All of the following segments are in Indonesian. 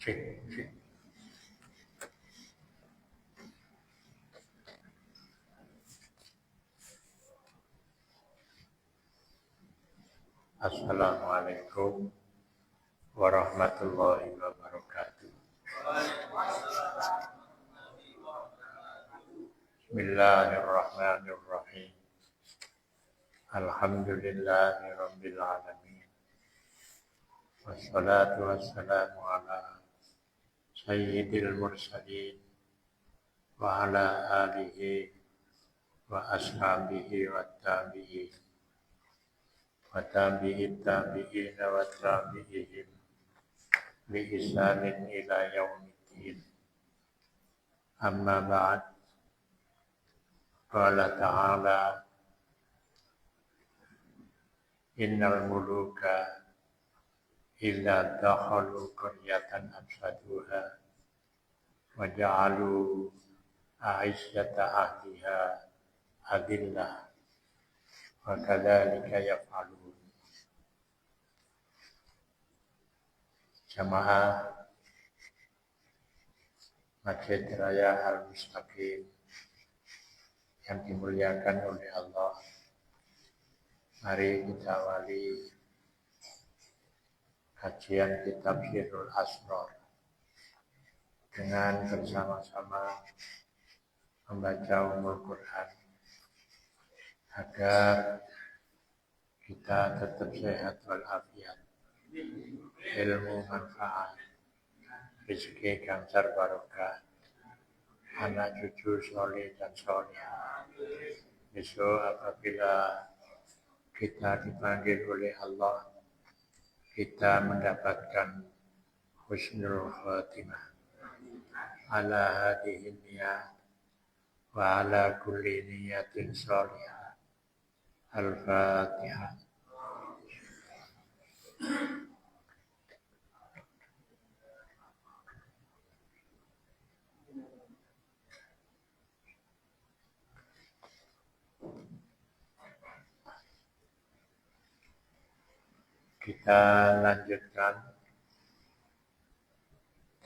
Cek, cek. Assalamualaikum warahmatullahi wabarakatuh. Bismillahirrahmanirrahim. Alhamdulillahi rabbil alamin. Wassalatu wassalamu ala sayyidil mursalin wa ala alihi wa ashabihi wa tabi'in wa tabi'it tabi'in wa tabi'ihim bi ihsanin ila yaumiddin. Amma ba'd. Qala ta'ala innal muluka idza dakhalu qaryatan afsaduha wa ja'alu a'izzata ahliha adillah wa kadzalika yaf'alun. Jamaah Masjid Raya Al-Mustaqim yang dimuliakan oleh Allah, mari kita awali kajian kitab Sirrul Asrar dengan bersama-sama membaca Ummul Quran agar kita tetap sehat walafiat, ilmu manfaat, rezeki ganjar barokah, anak cucu soleh dan solehah. Besok apabila kita dipanggil oleh Allah, kita mendapatkan husnul khatimah. Ala hadihi niyat wa ala kulli niyatin salihah. Al-Fatihah. Kita lanjutkan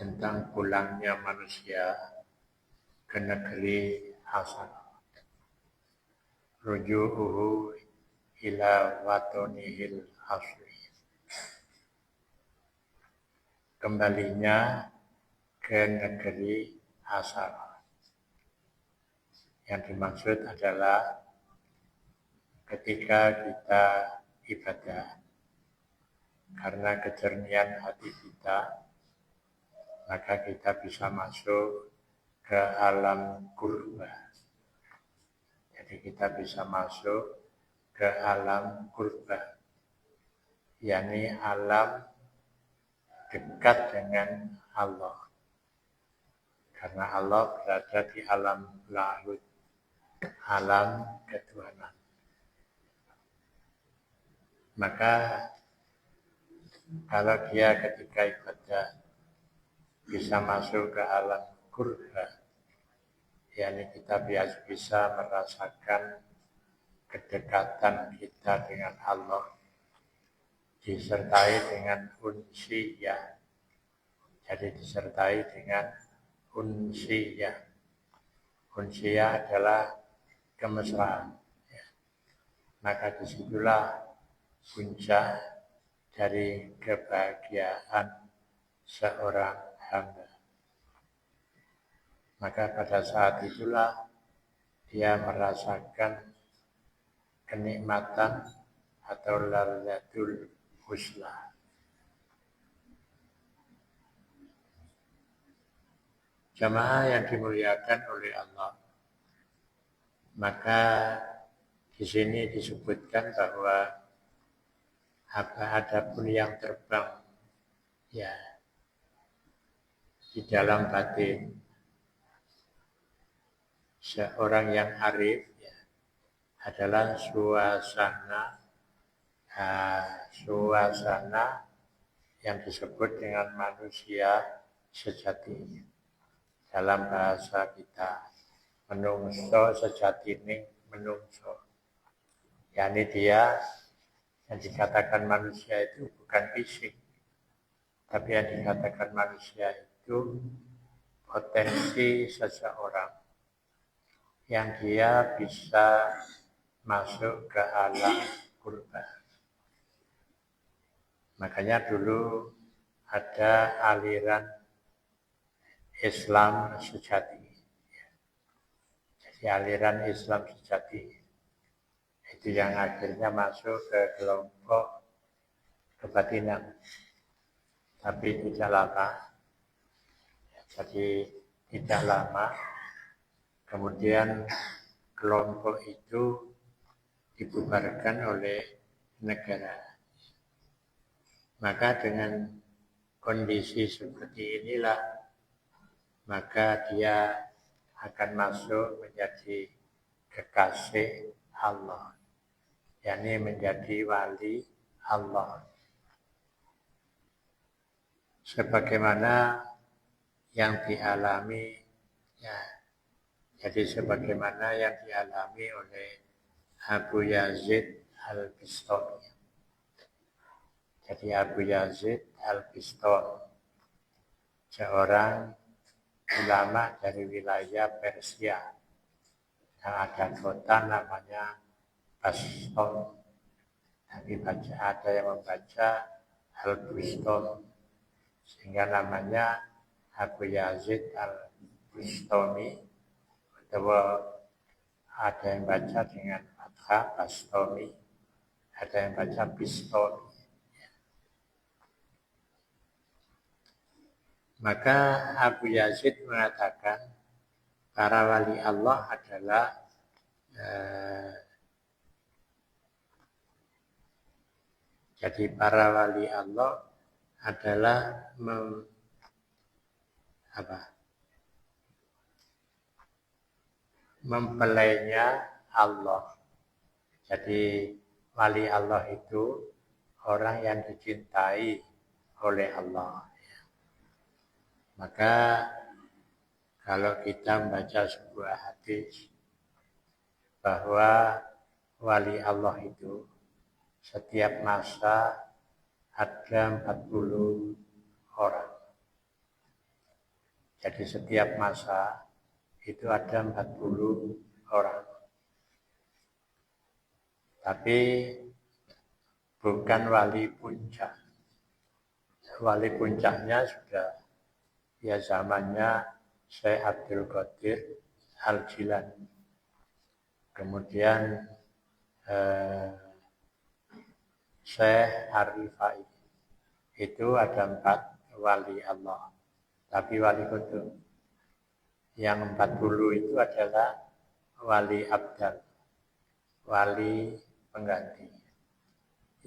tentang pulangnya manusia ke negeri asal. Ruju'uhu ila watonihil asli. Kembalinya ke negeri asal. Yang dimaksud adalah ketika kita ibadah, karena kejernihan hati kita, maka kita bisa masuk ke alam qurba. Jadi kita bisa masuk ke alam qurba, yakni alam dekat dengan Allah. Karena Allah berada di alam lahud, alam ketuhanan. Maka kalau dia ketika ibadah bisa masuk ke alam qurba, yakni kita bisa merasakan kedekatan kita dengan Allah, disertai dengan unsiyah. Jadi disertai dengan unsiyah. Unsiyah adalah kemesraan. Maka disitulah puncak dari kebahagiaan seorang hamba. Maka pada saat itulah dia merasakan kenikmatan atau ladzatul husna. Jamaah yang dimuliakan oleh Allah. Maka di sini disebutkan bahwa adapun yang terbang ya di dalam batin seorang yang arif ya, adalah suasana yang disebut dengan manusia sejati. Dalam bahasa kita, menungso sejatine menungso. yakni dia yang dikatakan manusia itu bukan fisik, Tapi yang dikatakan manusia itu potensi seseorang yang dia bisa masuk ke alam purba. Makanya dulu ada aliran Islam sejati. Jadi aliran Islam sejati itu yang akhirnya masuk ke kelompok kebatinan. Tapi tidak lama. Jadi tidak lama kemudian kelompok itu dibubarkan oleh negara. Maka dengan kondisi seperti inilah, maka dia akan masuk menjadi kekasih Allah, yakni menjadi wali Allah. Sebagaimana yang dialami, ya, jadi sebagaimana yang dialami oleh Abu Yazid Al-Bistami. Jadi Abu Yazid Al-Bistami, seorang ulama dari wilayah Persia yang ada kota namanya Baston. Tapi ada yang membaca Al-Bistami, sehingga namanya Abu Yazid Al-Bistami, atau ada yang baca dengan fathah Bastami, ada yang baca Bistami. Maka Abu Yazid mengatakan para wali Allah adalah jadi para wali Allah adalah mempelainya Allah. Jadi wali Allah itu orang yang dicintai oleh Allah. Maka kalau kita membaca sebuah hadis bahwa wali Allah itu setiap masa ada 40 orang. Jadi setiap masa itu ada 40 orang. Tapi bukan wali puncak. Wali puncaknya sudah ya zamannya Syekh Abdul Qadir Al-Jilani. Kemudian Syekh Ar-Rifai. Itu ada 4 wali Allah. Tapi wali kutub. Yang 40 itu adalah wali abdal. Wali pengganti.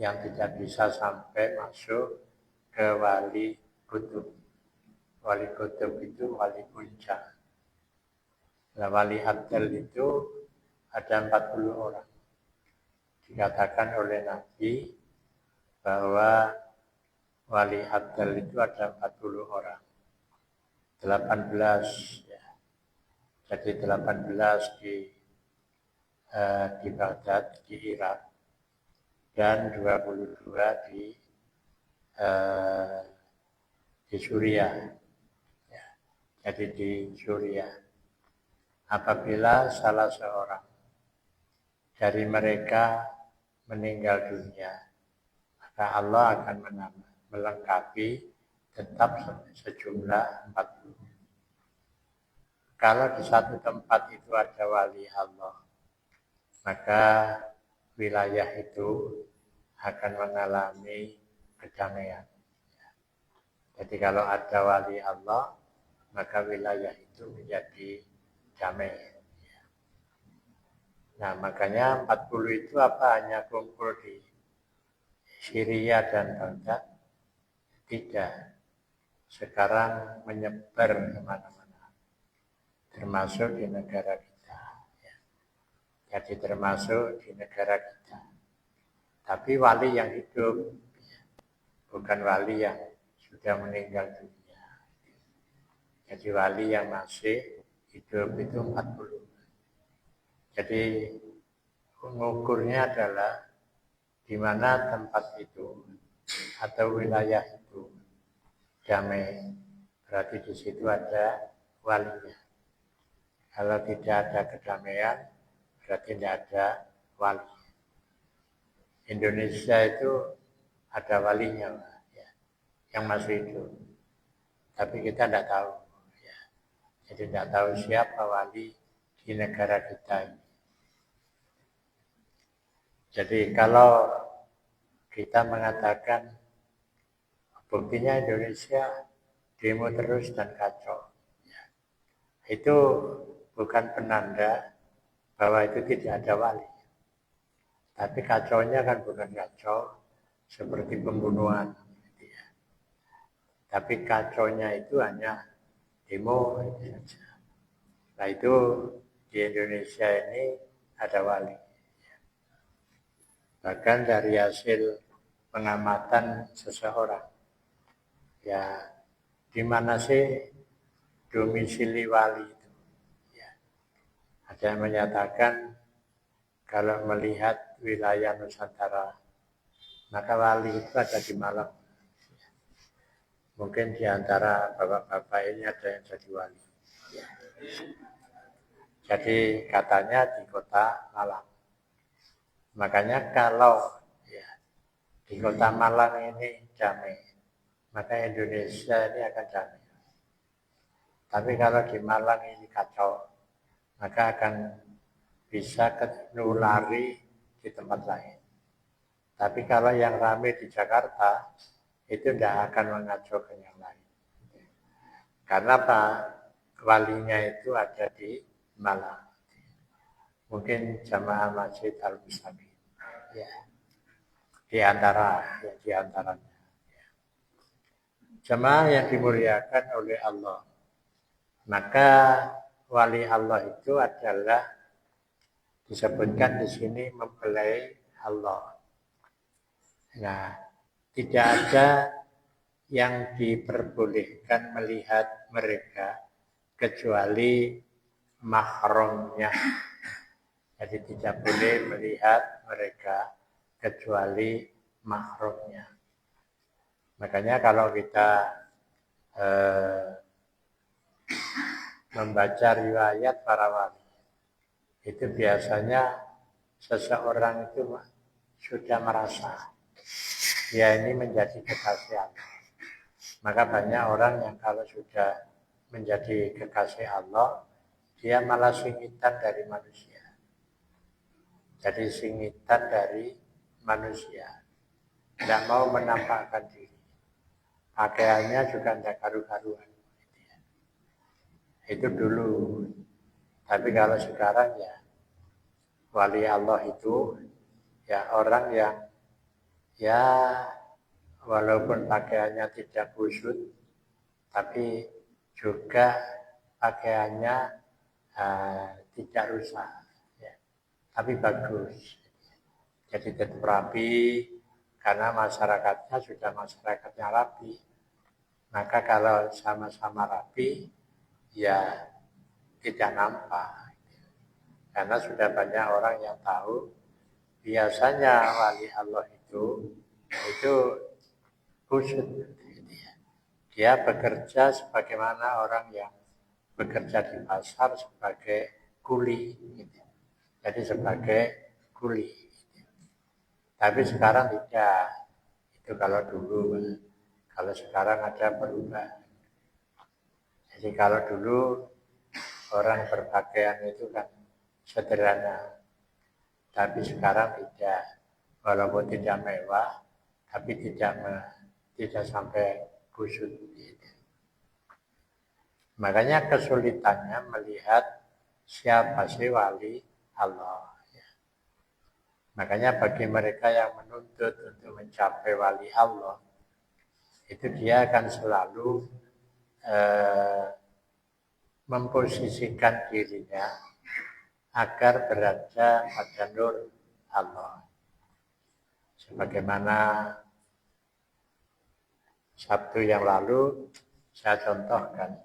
Yang tidak bisa sampai masuk ke wali kutub. Wali kutub itu wali puncak. Nah, wali abdal itu ada 40 orang. Dikatakan oleh Nabi bahwa wali abdal itu ada 40 orang. 18 ya. Jadi 18 di Baghdad, di Irak, dan 22 di Suriah. Ya. Jadi di Suriah. Apabila salah seorang dari mereka meninggal dunia, maka Allah akan melengkapi tetap sejumlah 40. Kalau di satu tempat itu ada wali Allah, maka wilayah itu akan mengalami kedamaian. Jadi kalau ada wali Allah, maka wilayah itu menjadi damai. Nah, makanya 40 itu hanya kumpul di Syria dan Baghdad? Tidak. Sekarang menyebar kemana-mana. Termasuk di negara kita. Jadi termasuk di negara kita. Tapi wali yang hidup, bukan wali yang sudah meninggal dunia. Jadi wali yang masih hidup itu 40. Jadi mengukurnya adalah di mana tempat itu atau wilayah itu damai, berarti di situ ada walinya. Kalau tidak ada kedamaian, berarti tidak ada wali. Indonesia itu ada walinya, ya, yang masih hidup. Tapi kita tidak tahu. Ya. Jadi tidak tahu siapa wali di negara kita ini. Jadi kalau kita mengatakan buktinya Indonesia demo terus dan kacau, ya, itu bukan penanda bahwa itu tidak ada wali. Tapi kacaunya kan bukan kacau seperti pembunuhan. Ya. Tapi kacaunya itu hanya demo itu saja. Nah itu di Indonesia ini ada wali. Bahkan dari hasil pengamatan seseorang, ya di mana sih domisili wali itu? Ya. Ada yang menyatakan kalau melihat wilayah Nusantara, maka wali itu ada di Malang. Mungkin di antara bapak-bapak ini ada yang jadi wali. Ya. Jadi katanya di kota Malang. Makanya kalau ya, di kota Malang ini damai, maka Indonesia ini akan damai. Tapi kalau di Malang ini kacau, maka akan bisa nulari di tempat lain. Tapi kalau yang ramai di Jakarta, itu tidak akan mengacaukan yang lain. Karena apa? Walinya itu ada di Malang. Mungkin jamaah Masjid Al-Mustaqim. Ya. Di antaranya. Ya. Jamaah yang dimuliakan oleh Allah. Maka wali Allah itu adalah disebutkan di sini mempelai Allah. Nah, tidak ada yang diperbolehkan melihat mereka kecuali mahramnya. Jadi tidak boleh melihat mereka kecuali mahramnya. Makanya kalau kita membaca riwayat para wali, itu biasanya seseorang itu sudah merasa dia ini menjadi kekasih Allah. Maka banyak orang yang kalau sudah menjadi kekasih Allah, dia malah singitan dari manusia. Jadi singitan dari manusia. Tidak mau menampakkan diri. Pakaiannya juga tidak karu-karuan. Itu dulu. Tapi kalau sekarang ya, wali Allah itu ya orang yang ya walaupun pakaiannya tidak kusut, tapi juga pakaiannya tidak rusak, ya. Tapi bagus. Jadi tetap rapi, karena masyarakatnya sudah masyarakatnya rapi. Maka kalau sama-sama rapi, ya tidak nampak. Karena sudah banyak orang yang tahu, biasanya wali Allah itu khusyuk. Dia bekerja sebagaimana orang yang bekerja di pasar sebagai kuli. Jadi sebagai kuli. Tapi sekarang tidak. Itu kalau dulu. Kalau sekarang ada perubahan. Jadi kalau dulu orang berpakaian itu kan sederhana. Tapi sekarang tidak. Walaupun tidak mewah, tapi tidak sampai kusut. Makanya kesulitannya melihat siapa sih wali Allah. Makanya bagi mereka yang menuntut untuk mencapai wali Allah, itu dia akan selalu memposisikan dirinya agar berada pada nur Allah. Sebagaimana Sabtu yang lalu saya contohkan.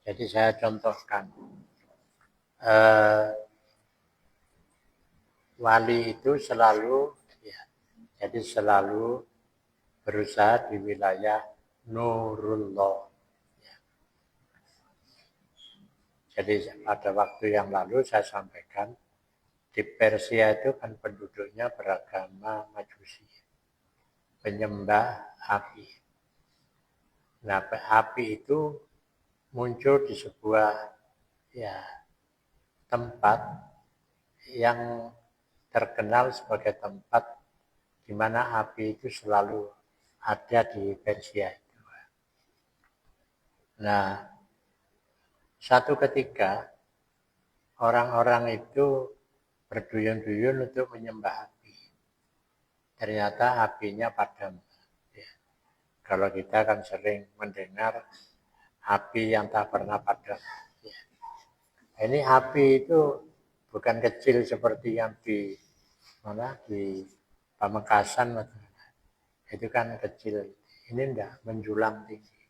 Jadi saya contohkan, wali itu selalu, ya, jadi selalu berusaha di wilayah Nurullah. Ya. Jadi pada waktu yang lalu saya sampaikan, di Persia itu kan penduduknya beragama Majusi, penyembah api. Nah, api itu muncul di sebuah tempat yang terkenal sebagai tempat di mana api itu selalu ada di Persia itu. Nah, satu ketika orang-orang itu berduyun-duyun untuk menyembah api. Ternyata apinya padam. Ya. Kalau kita kan sering mendengar api yang tak pernah padam. Ya. Ini api itu bukan kecil seperti yang di Pamekasan, itu kan kecil. Ini enggak, menjulang tinggi.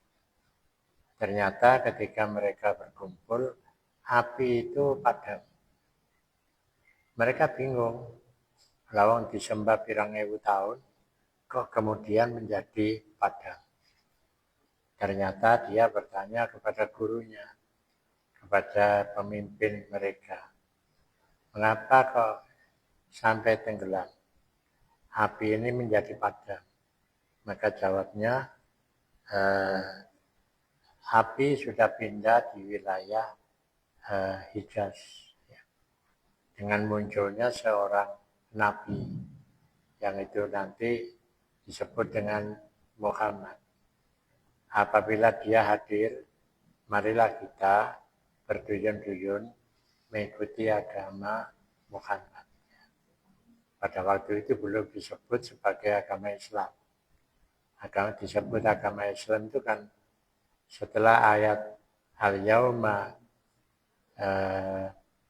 Ternyata ketika mereka berkumpul, api itu padam. Mereka bingung, lawang disembah pirang ewu tahun, kok kemudian menjadi padam. Ternyata dia bertanya kepada gurunya, kepada pemimpin mereka, mengapa kok sampai tenggelam? Api ini menjadi padam. Maka jawabnya, api sudah pindah di wilayah Hijaz. Dengan munculnya seorang nabi yang itu nanti disebut dengan Muhammad. Apabila dia hadir, marilah kita berduyun-duyun mengikuti agama Muhammad. Pada waktu itu belum disebut sebagai agama Islam. Disebut agama Islam itu kan setelah ayat al-yauma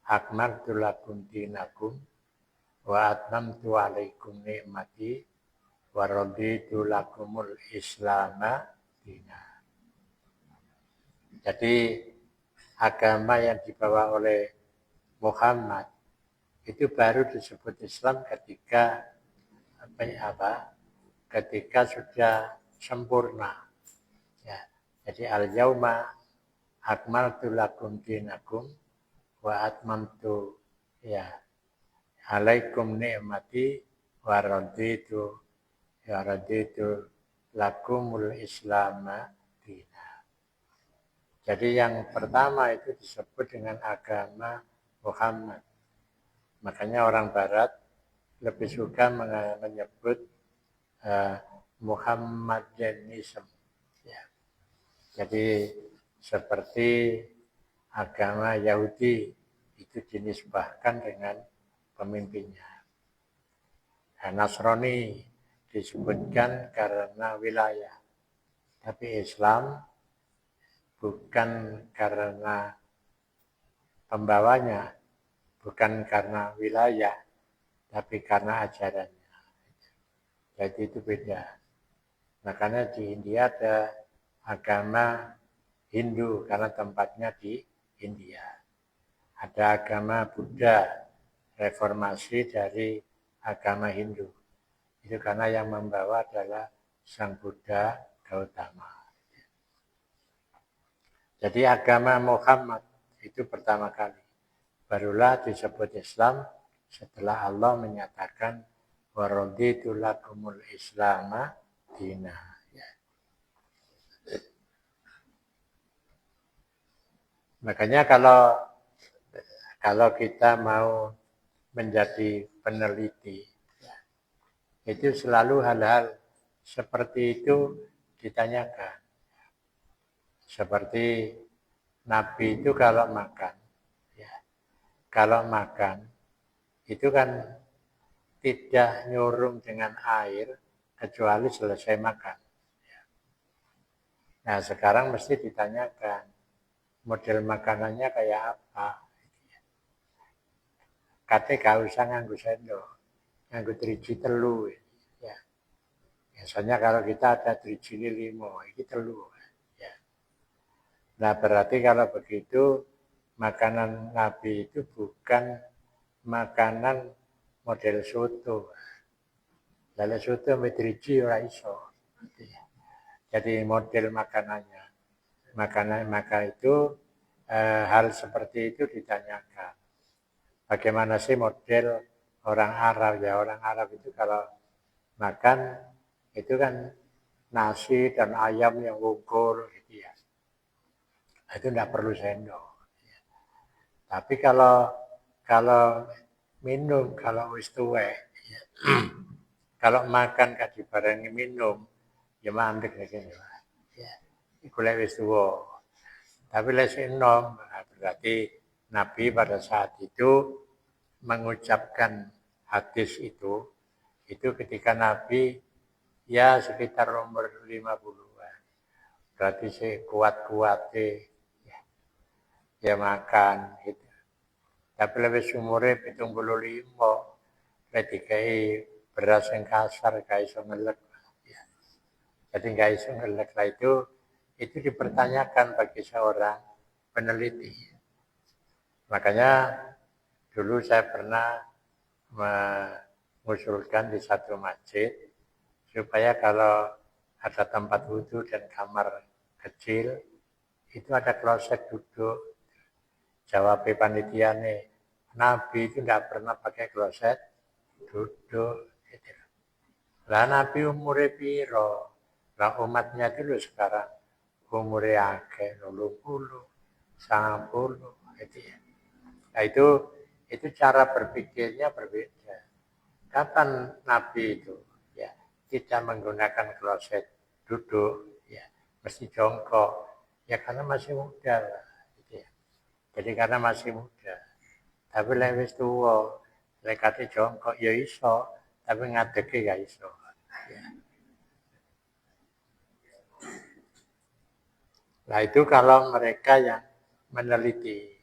akmaltu lakum dinakum wa atmamtu alaikum ni'mati wa raditu lakumul islama dina. Jadi agama yang dibawa oleh Muhammad itu baru disebut Islam ketika ketika sudah sempurna. Ya. Jadi al-yauma akmaltu lakum dinakum wa atmamtu alaikum ni'mati wa raditu lakumul islama dina. Jadi yang pertama itu disebut dengan agama Muhammad. Makanya orang barat lebih suka menyebut Muhammadanism. Ya. Jadi seperti agama Yahudi itu dinisbahkan dengan pemimpinnya. Nasrani disebutkan karena wilayah. Tapi Islam bukan karena pembawanya, bukan karena wilayah, tapi karena ajarannya. Jadi itu beda. Makanya di India ada agama Hindu karena tempatnya di India. Ada agama Buddha, reformasi dari agama Hindu. Itu karena yang membawa adalah Sang Buddha Gautama. Jadi agama Muhammad itu pertama kali. Barulah disebut Islam setelah Allah menyatakan wa raditu lakumul islama dina. Ya. Makanya kalau kita mau menjadi peneliti, itu selalu hal-hal seperti itu ditanyakan. Seperti Nabi itu kalau makan itu kan tidak nyurung dengan air kecuali selesai makan. Nah sekarang mesti ditanyakan model makanannya kayak apa. Kate gak usah nganggo sendok. nganggo driji telu. Ya. Biasanya kalau kita ada driji 5, ini telu. Ya. Nah berarti kalau begitu makanan Nabi itu bukan makanan model soto. Lalu soto sama driji ora iso. Jadi model makanannya. Maka itu hal seperti itu ditanyakan. Bagaimana sih model orang Arab ya? Orang Arab itu kalau makan itu kan nasi dan ayam yang ngukur gitu ya. Itu tidak perlu sendok. Tapi kalau minum, kalau wis tuwek, ya. Kalau makan gak dibarengi minum, ya mandek gitu. Ya. Iku lek wis tuwa. Tapi lek enom, berarti Nabi pada saat itu mengucapkan hadis itu ketika Nabi ya sekitar umur 50-an. Berarti kuat-kuatnya ya makan gitu. Tapi lebih umure 75, ketika beras yang kasar gak iso ngelek. Ya. Jadi gak iso ngelek lah itu dipertanyakan bagi seorang peneliti. Makanya dulu saya pernah mengusulkan di satu masjid supaya kalau ada tempat wudhu dan kamar kecil itu ada kloset duduk. Jawab panitia nih, Nabi itu tidak pernah pakai kloset duduk. Gitu. Lah Nabi umurnya piro? Lah umatnya dulu sekarang umurnya akeh 80, 90 gitu ya. Nah itu cara berpikirnya berbeda. Kapan Nabi itu ya tidak menggunakan kloset duduk ya mesti jongkok ya karena masih muda gitu ya. Jadi karena masih muda. Tapi lek wis tuwa lek kate jongkok ya iso tapi ngadege gak iso. Ya. Nah itu kalau mereka yang meneliti.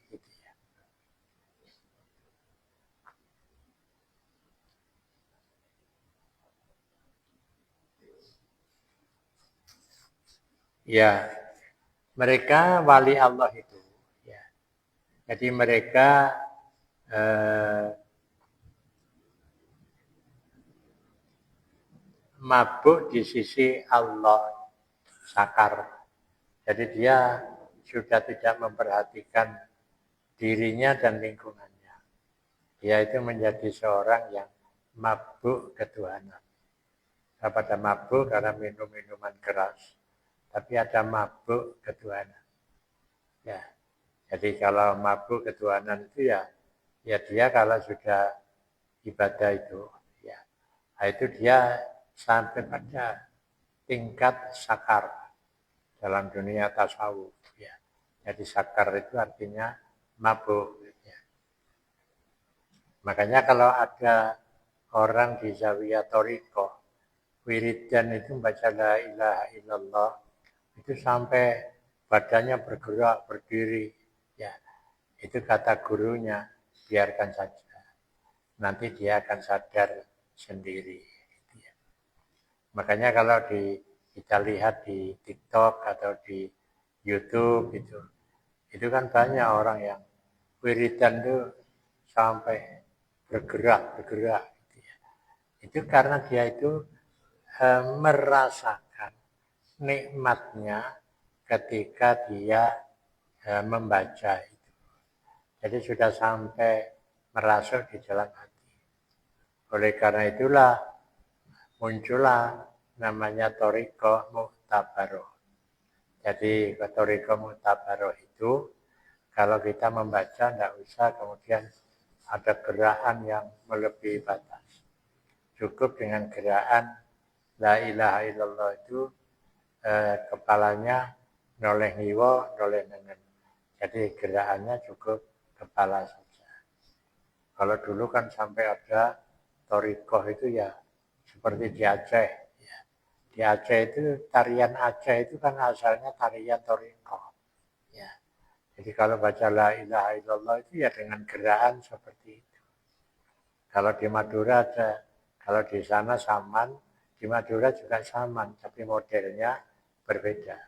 Ya, mereka wali Allah itu. Ya. Jadi mereka mabuk di sisi Allah, sakar. Jadi dia sudah tidak memperhatikan dirinya dan lingkungannya. Dia itu menjadi seorang yang mabuk ketuhanan. Pada mabuk karena minum minuman keras. Tapi ada mabuk ketuhanan. Ya. Jadi kalau mabuk ketuhanan itu ya dia kalau sudah ibadah itu ya. Nah, itu dia sampai pada tingkat sakar dalam dunia tasawuf ya. Jadi sakar itu artinya mabuk ya. Makanya kalau ada orang di Zawiyah Thariqah wiridan itu membaca la ilaha illallah itu sampai badannya bergerak berdiri ya itu kata gurunya biarkan saja nanti dia akan sadar sendiri ya. Makanya kalau kita lihat di TikTok atau di YouTube itu kan banyak orang yang wiridan itu sampai bergerak gitu ya. Itu karena dia itu merasakan nikmatnya ketika dia membaca itu. Jadi sudah sampai merasuk di dalam hati. Oleh karena itulah muncullah namanya Thariqah Mu'tabaroh. Jadi Thariqah Mu'tabaroh itu kalau kita membaca tidak usah kemudian ada gerakan yang melebihi batas. Cukup dengan gerakan La ilaha illallah itu kepalanya noleh ngiwa, noleh nengen. Jadi gerakannya cukup kepala saja. Kalau dulu kan sampai ada Thariqah itu ya seperti di Aceh. Ya. Di Aceh itu tarian Aceh itu kan asalnya tarian Thariqah. Ya. Jadi kalau baca la ilaha illallah itu ya dengan gerakan seperti itu. Kalau di Madura ada Kalau di sana Saman, di Madura juga Saman, tapi modelnya berbeda.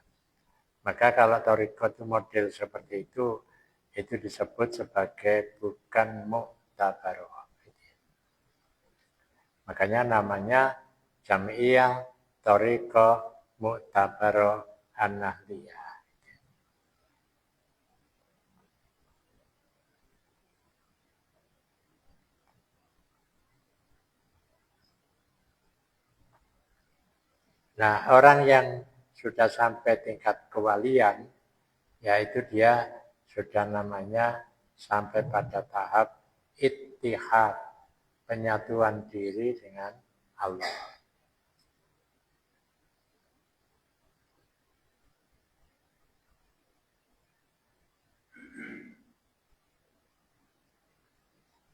Maka kalau thariqah itu model seperti itu disebut sebagai bukan mu'tabaroh. Makanya namanya Jam'iyah Thariqah Mu'tabaroh An-Nahliyah. Nah, orang yang sudah sampai tingkat kewalian, yaitu dia sudah namanya sampai pada tahap ittihad, penyatuan diri dengan Allah.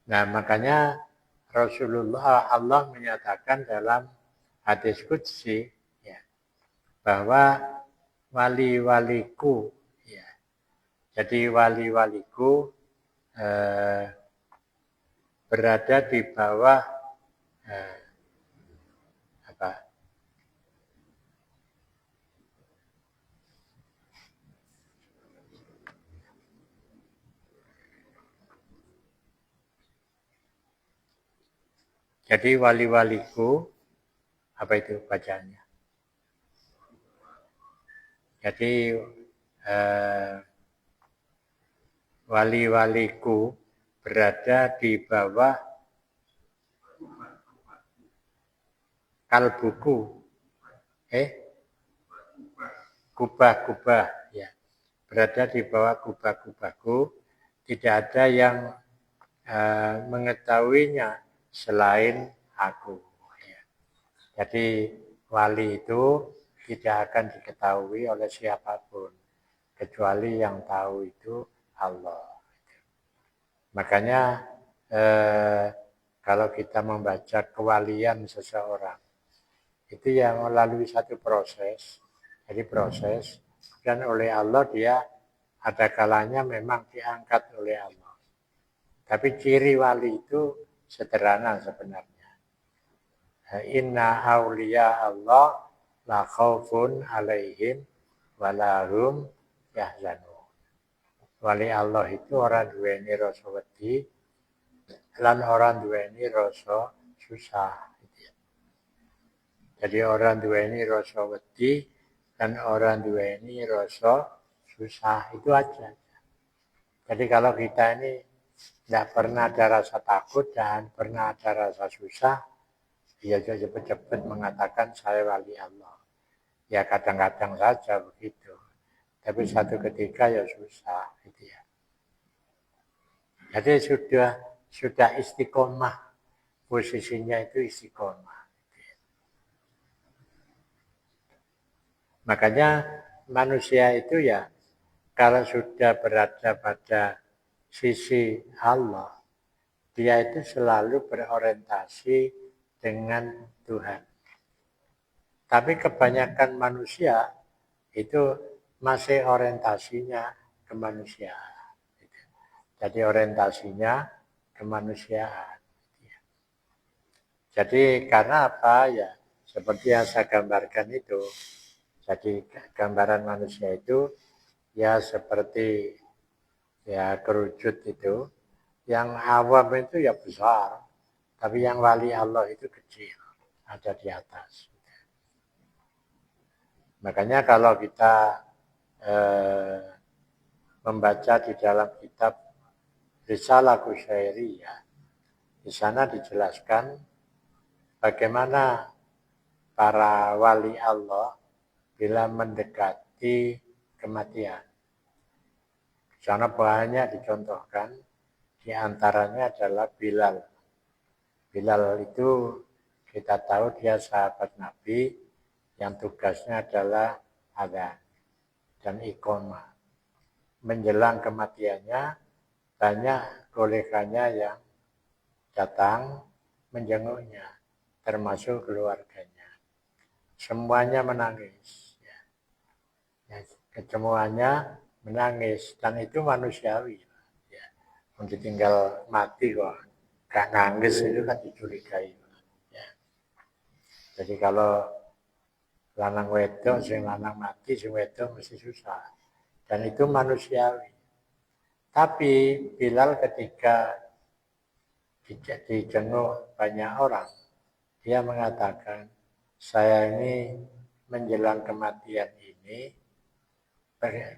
Nah, makanya Rasulullah Allah menyatakan dalam hadis qudsi ya, bahwa wali-waliku ya. Jadi wali-waliku berada di bawah apa? Jadi wali-waliku apa itu bacaannya? Jadi wali-waliku berada di bawah kalbuku, kubah-kubah, ya, berada di bawah kubah-kubahku, tidak ada yang mengetahuinya selain aku. Ya. Jadi wali itu tidak akan diketahui oleh siapapun, kecuali yang tahu itu Allah. Makanya kalau kita membaca kewalian seseorang, itu yang melalui satu proses. Jadi proses, dan oleh Allah dia ada kalanya memang diangkat oleh Allah. Tapi ciri wali itu sederhana sebenarnya. Inna awliya Allah la khaufun alaihim walahum yahzanun. Wali Allah itu orang duweni rasa wedi lan orang duweni rasa susah. Jadi orang duweni rasa wedi dan orang duweni rasa susah, itu aja. Jadi kalau kita ini tidak pernah ada rasa takut dan pernah ada rasa susah, ya cepat-cepat mengatakan saya wali Allah. Ya kadang-kadang saja begitu. Tapi satu ketika ya susah, gitu ya. Jadi sudah istiqomah, posisinya itu istiqomah. Makanya manusia itu ya kalau sudah berada pada sisi Allah, dia itu selalu berorientasi dengan Tuhan. Tapi kebanyakan manusia itu masih orientasinya ke manusia. Jadi orientasinya ke kemanusiaan. Jadi karena apa ya? Seperti yang saya gambarkan itu. Jadi gambaran manusia itu ya seperti ya kerucut itu. Yang awam itu ya besar. Tapi yang wali Allah itu kecil. Ada di atas. Makanya kalau kita membaca di dalam kitab Risalah Kusyairiyah, di sana dijelaskan bagaimana para wali Allah bila mendekati kematian. Di sana banyak dicontohkan, di antaranya adalah Bilal. Bilal itu kita tahu dia sahabat Nabi yang tugasnya adalah adzan dan iqamah. Menjelang kematiannya, banyak koleganya yang datang menjenguknya, termasuk keluarganya. Semuanya menangis. Ya, semuanya menangis, dan itu manusiawi. Ya, untuk tinggal mati kok, gak nangis itu kan dicurigai. Ya. Jadi kalau lanang wedok, sing lanang mati, sing wedok mesti susah. Dan itu manusiawi. Tapi Bilal ketika dijenguk banyak orang, dia mengatakan, saya ini menjelang kematian ini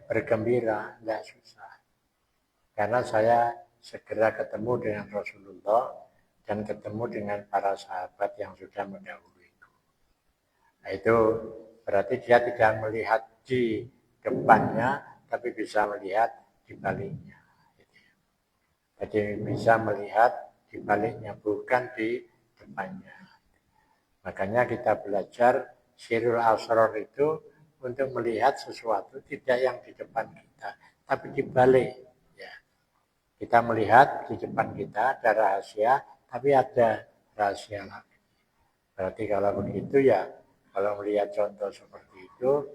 bergembira, tidak susah. Karena saya segera ketemu dengan Rasulullah dan ketemu dengan para sahabat yang sudah mendahuluiku. Nah, itu berarti dia tidak melihat di depannya, tapi bisa melihat di baliknya. Jadi bisa melihat di baliknya, bukan di depannya. Makanya kita belajar Sirul Asrar itu untuk melihat sesuatu tidak yang di depan kita, tapi di balik. Ya. Kita melihat di depan kita ada rahasia, tapi ada rahasia lagi. Berarti kalau begitu ya, kalau melihat contoh seperti itu,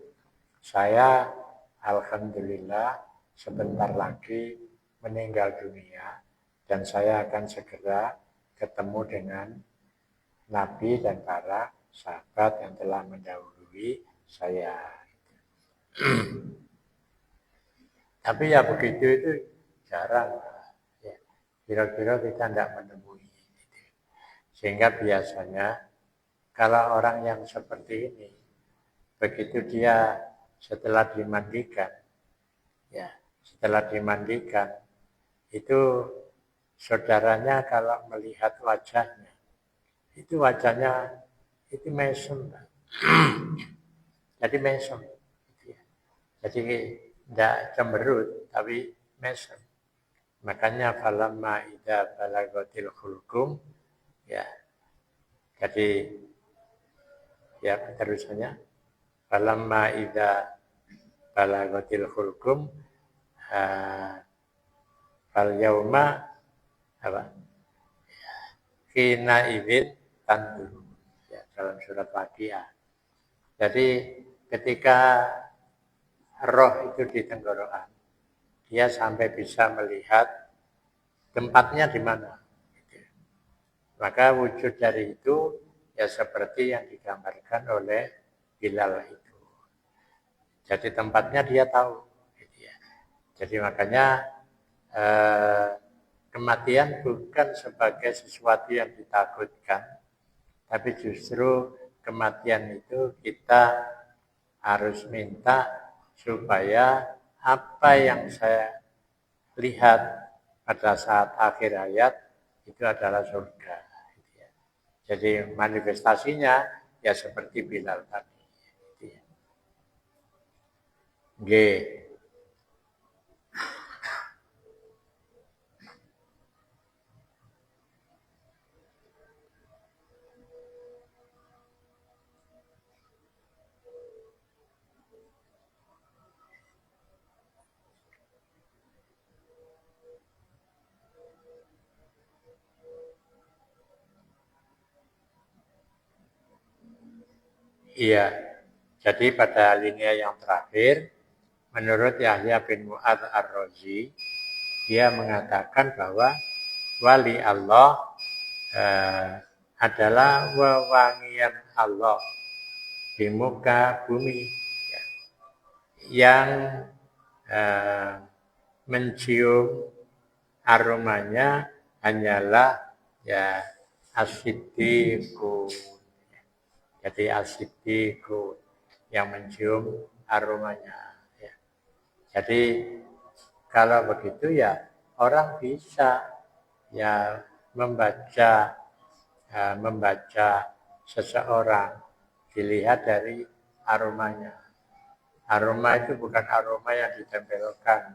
saya alhamdulillah sebentar lagi meninggal dunia dan saya akan segera ketemu dengan Nabi dan para sahabat yang telah mendahului saya. Tapi ya begitu itu jarang. Ya, kira-kira kita tidak menemui. Sehingga biasanya kalau orang yang seperti ini, begitu dia setelah dimandikan, itu saudaranya kalau melihat wajahnya, itu mesem. Jadi mesem. Jadi tidak cemberut, tapi mesem. Makanya falamma idza balagatil hulqum, ya. Jadi ya terusannya falamma idza balagatil hulqum fal yauma apa? Kina idzin tandur. Ya, dalam surat Waqiah. Jadi ketika roh itu di tenggorokan, dia sampai bisa melihat tempatnya di mana. Maka wujud dari itu ya seperti yang digambarkan oleh Bilal itu. Jadi tempatnya dia tahu. Jadi makanya kematian bukan sebagai sesuatu yang ditakutkan, tapi justru kematian itu kita harus minta supaya apa yang saya lihat pada saat akhir hayat itu adalah surga. Jadi manifestasinya ya seperti Bilal tadi. G. Iya, jadi pada linia yang terakhir, menurut Yahya bin Mu'adz ar-Razi, dia mengatakan bahwa wali Allah adalah wewangian Allah di muka bumi, ya, yang mencium aromanya hanyalah ya as-siddiqun. Jadi as-siddiqun yang mencium aromanya. Ya. Jadi kalau begitu ya orang bisa ya membaca seseorang dilihat dari aromanya. Aroma itu bukan aroma yang ditempelkan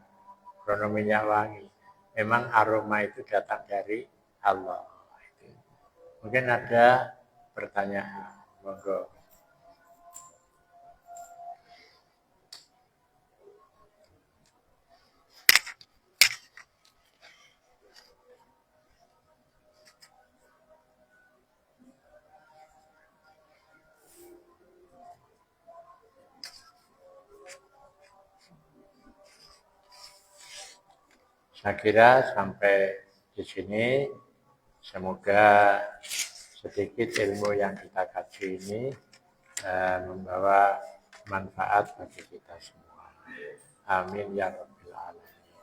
krono minyak wangi. Memang aroma itu datang dari Allah. Mungkin ada pertanyaan. Monggo. Saya kira sampai di sini semoga sedikit ilmu yang kita kaji ini membawa manfaat bagi kita semua. Amin ya Rabbil Alamin.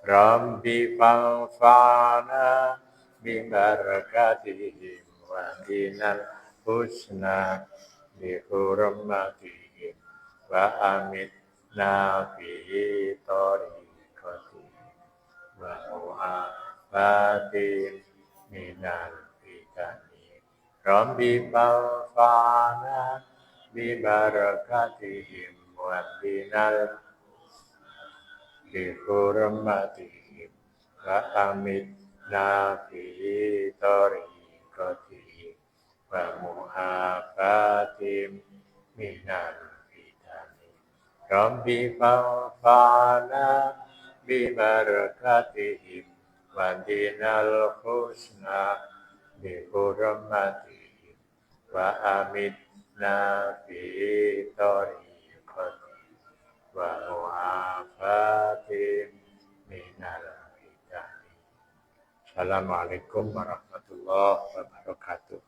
Rabbi fanfa'na bibarakatihim wa dinal husna bi hurmatihim wa amitna fi tariqatihim wa mu'afatin minal fitani. Rabbi fanfa'na bibarakatihim wa dinal bihurmatihim wa amitna fi tariqatihim wa muhafatim minal fitani. Rabbi fanfa'na bibarakatihim wa dinal husna bihurmatihim wa amitna fi tariqatihim wa mu'afatin minal fitani. Assalamualaikum warahmatullahi wabarakatuh.